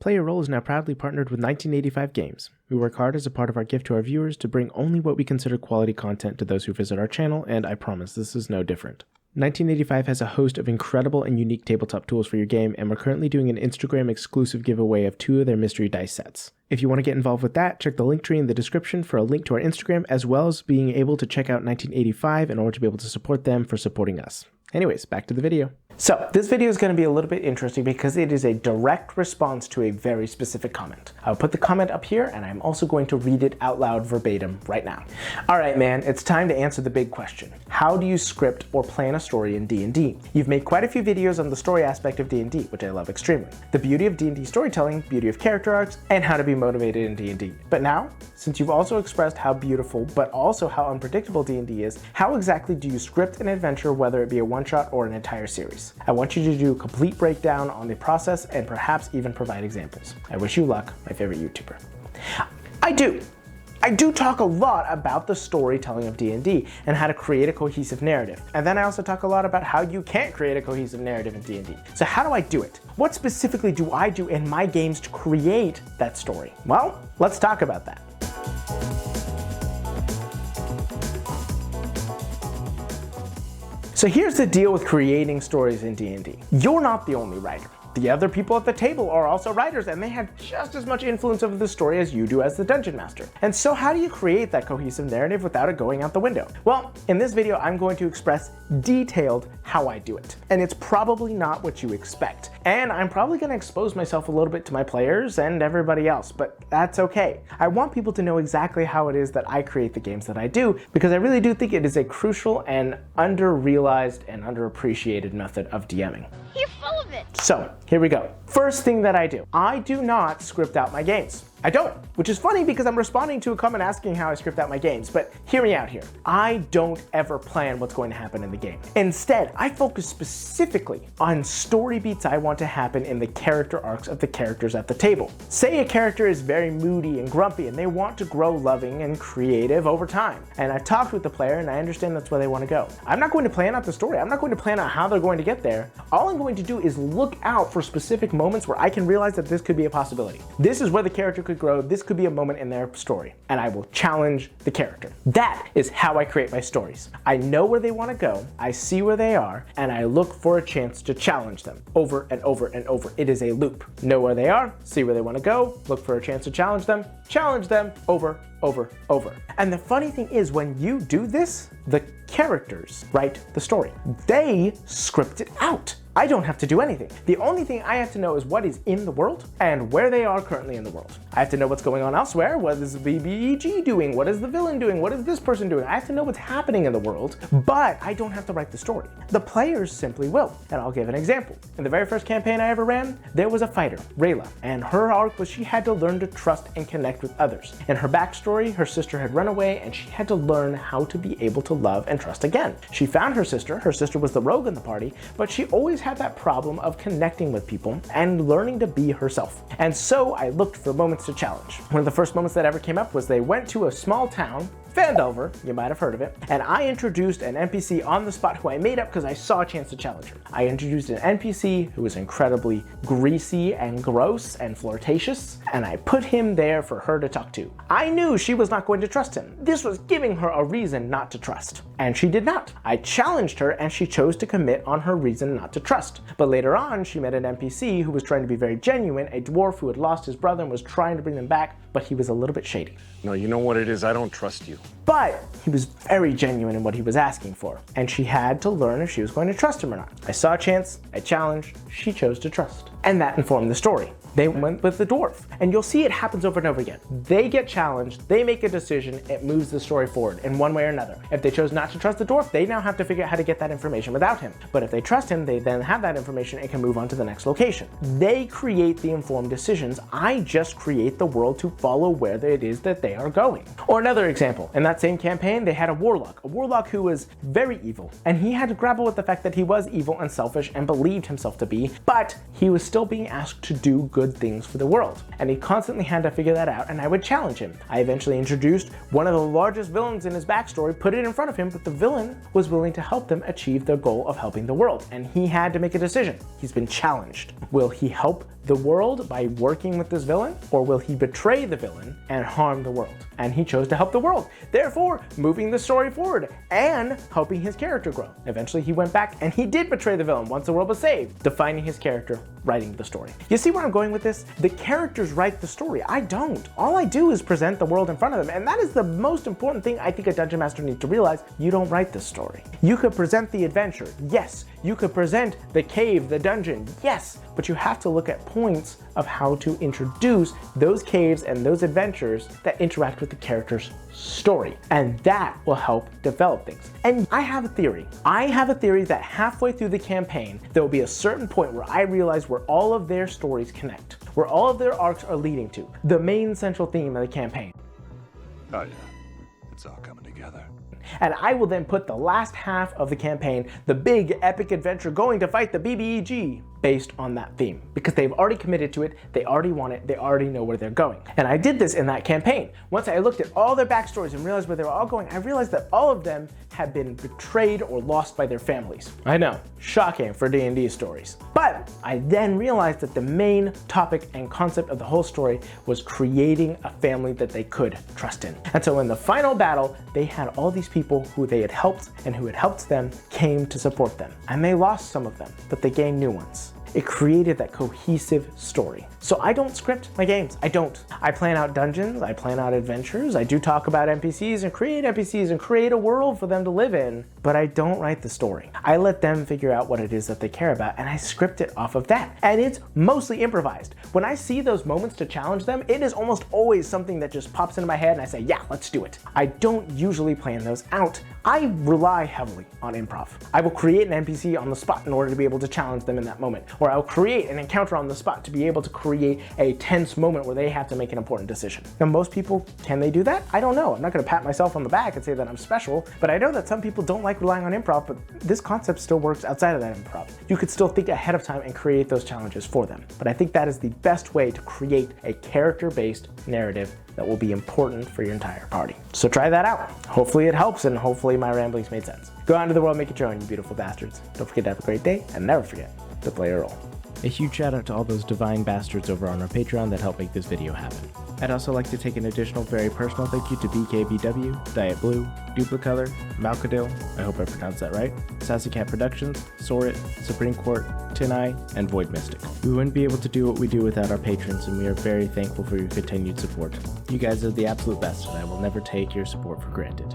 Play Your Role is now proudly partnered with 1985 Games. We work hard as a part of our gift to our viewers to bring only what we consider quality content to those who visit our channel, and I promise this is no different. 1985 has a host of incredible and unique tabletop tools for your game, and we're currently doing an Instagram exclusive giveaway of 2 of their mystery dice sets. If you want to get involved with that, check the link tree in the description for a link to our Instagram, as well as being able to check out 1985 in order to be able to support them for supporting us. Anyways, back to the video. So, this video is going to be a little bit interesting because it is a direct response to a very specific comment. I'll put the comment up here, and I'm also going to read it out loud verbatim right now. Alright man, it's time to answer the big question. How do you script or plan a story in D&D? You've made quite a few videos on the story aspect of D&D, which I love extremely. The beauty of D&D storytelling, beauty of character arcs, and how to be motivated in D&D. But now, since you've also expressed how beautiful, but also how unpredictable D&D is, how exactly do you script an adventure, whether it be a one-shot or an entire series? I want you to do a complete breakdown on the process and perhaps even provide examples. I wish you luck, my favorite YouTuber. I do talk a lot about the storytelling of D&D and how to create a cohesive narrative. And then I also talk a lot about how you can't create a cohesive narrative in D&D. So how do I do it? What specifically do I do in my games to create that story? Well, let's talk about that. So here's the deal with creating stories in D&D. You're not the only writer. The other people at the table are also writers, and they have just as much influence over the story as you do as the dungeon master. And so how do you create that cohesive narrative without it going out the window? Well, in this video, I'm going to express detailed how I do it. And it's probably not what you expect. And I'm probably going to expose myself a little bit to my players and everybody else, but that's okay. I want people to know exactly how it is that I create the games that I do, because I really do think it is a crucial and under-realized and underappreciated method of DMing. You're full of it. So, here we go. First thing that I do not script out my games. I don't, which is funny because I'm responding to a comment asking how I script out my games, but hear me out here. I don't ever plan what's going to happen in the game. Instead, I focus specifically on story beats I want to happen in the character arcs of the characters at the table. Say a character is very moody and grumpy and they want to grow loving and creative over time. And I've talked with the player and I understand that's where they want to go. I'm not going to plan out the story. I'm not going to plan out how they're going to get there. All I'm going to do is look out for specific moments where I can realize that this could be a possibility. This is where the character could grow. This could be a moment in their story, and I will challenge the character. That is how I create my stories. I know where they want to go, I see where they are, and I look for a chance to challenge them over and over and over. It is a loop. Know where they are, see where they want to go, look for a chance to challenge them over, over. And the funny thing is, when you do this, the characters write the story. They script it out. I don't have to do anything. The only thing I have to know is what is in the world and where they are currently in the world. I have to know what's going on elsewhere. What is the BBEG doing? What is the villain doing? What is this person doing? I have to know what's happening in the world, but I don't have to write the story. The players simply will, and I'll give an example. In the very first campaign I ever ran, there was a fighter, Rayla, and her arc was she had to learn to trust and connect with others. In her backstory, her sister had run away and she had to learn how to be able to love and trust again. She found her sister was the rogue in the party, but she always had that problem of connecting with people and learning to be herself. And so I looked for moments to challenge. One of the first moments that ever came up was they went to a small town, Vandover, you might have heard of it, and I introduced an NPC on the spot who I made up because I saw a chance to challenge her. I introduced an NPC who was incredibly greasy and gross and flirtatious, and I put him there for her to talk to. I knew she was not going to trust him. This was giving her a reason not to trust. And she did not. I challenged her and she chose to commit on her reason not to trust. But later on, she met an NPC who was trying to be very genuine, a dwarf who had lost his brother and was trying to bring them back, but he was a little bit shady. No, you know what it is? I don't trust you. But he was very genuine in what he was asking for, and she had to learn if she was going to trust him or not. I saw a chance, I challenged, she chose to trust. And that informed the story. They went with the dwarf, and you'll see it happens over and over again. They get challenged, they make a decision, it moves the story forward in one way or another. If they chose not to trust the dwarf, they now have to figure out how to get that information without him. But if they trust him, they then have that information and can move on to the next location. They create the informed decisions. I just create the world to follow where it is that they are going. Or another example, in that same campaign, they had a warlock who was very evil, and he had to grapple with the fact that he was evil and selfish and believed himself to be, but he was still being asked to do good things for the world. And he constantly had to figure that out, and I would challenge him. I eventually introduced one of the largest villains in his backstory, put it in front of him, but the villain was willing to help them achieve their goal of helping the world. And he had to make a decision. He's been challenged. Will he help the world by working with this villain, or will he betray the villain and harm the world? And he chose to help the world, therefore moving the story forward and helping his character grow. Eventually he went back and he did betray the villain once the world was saved, defining his character, writing the story. You see where I'm going with this? The characters write the story. I don't. All I do is present the world in front of them, and that is the most important thing I think a dungeon master needs to realize. You don't write the story. You could present the adventure, yes. You could present the cave, the dungeon, yes, but you have to look at points of how to introduce those caves and those adventures that interact with the character's story. And that will help develop things. And I have a theory. I have a theory that halfway through the campaign, there will be a certain point where I realize where all of their stories connect, where all of their arcs are leading to, the main central theme of the campaign. Oh yeah, it's all coming together. And I will then put the last half of the campaign, the big epic adventure going to fight the BBEG, based on that theme, because they've already committed to it, they already want it, they already know where they're going. And I did this in that campaign. Once I looked at all their backstories and realized where they were all going, I realized that all of them had been betrayed or lost by their families. I know, shocking for D&D stories. But I then realized that the main topic and concept of the whole story was creating a family that they could trust in. And so in the final battle, they had all these people who they had helped and who had helped them came to support them. And they lost some of them, but they gained new ones. It created that cohesive story. So I don't script my games. I don't. I plan out dungeons, I plan out adventures, I do talk about NPCs and create a world for them to live in, but I don't write the story. I let them figure out what it is that they care about, and I script it off of that. And it's mostly improvised. When I see those moments to challenge them, it is almost always something that just pops into my head and I say, yeah, let's do it. I don't usually plan those out. I rely heavily on improv. I will create an NPC on the spot in order to be able to challenge them in that moment. Or I'll create an encounter on the spot to be able to create a tense moment where they have to make an important decision. Now, most people, can they do that? I don't know. I'm not gonna pat myself on the back and say that I'm special, but I know that some people don't like relying on improv, but this concept still works outside of that improv. You could still think ahead of time and create those challenges for them. But I think that is the best way to create a character-based narrative that will be important for your entire party. So try that out. Hopefully it helps, and hopefully my ramblings made sense. Go out into the world, make it your own, you beautiful bastards. Don't forget to have a great day, and never forget to play a role. A huge shout out to all those divine bastards over on our Patreon that helped make this video happen. I'd also like to take an additional very personal thank you to BKBW, Diet Blue, Duplicolor, Malcadil, I hope I pronounced that right, Sassy Cat Productions, Sorit, Supreme Court, Tin Eye, and Void Mystic. We wouldn't be able to do what we do without our patrons, and we are very thankful for your continued support. You guys are the absolute best, and I will never take your support for granted.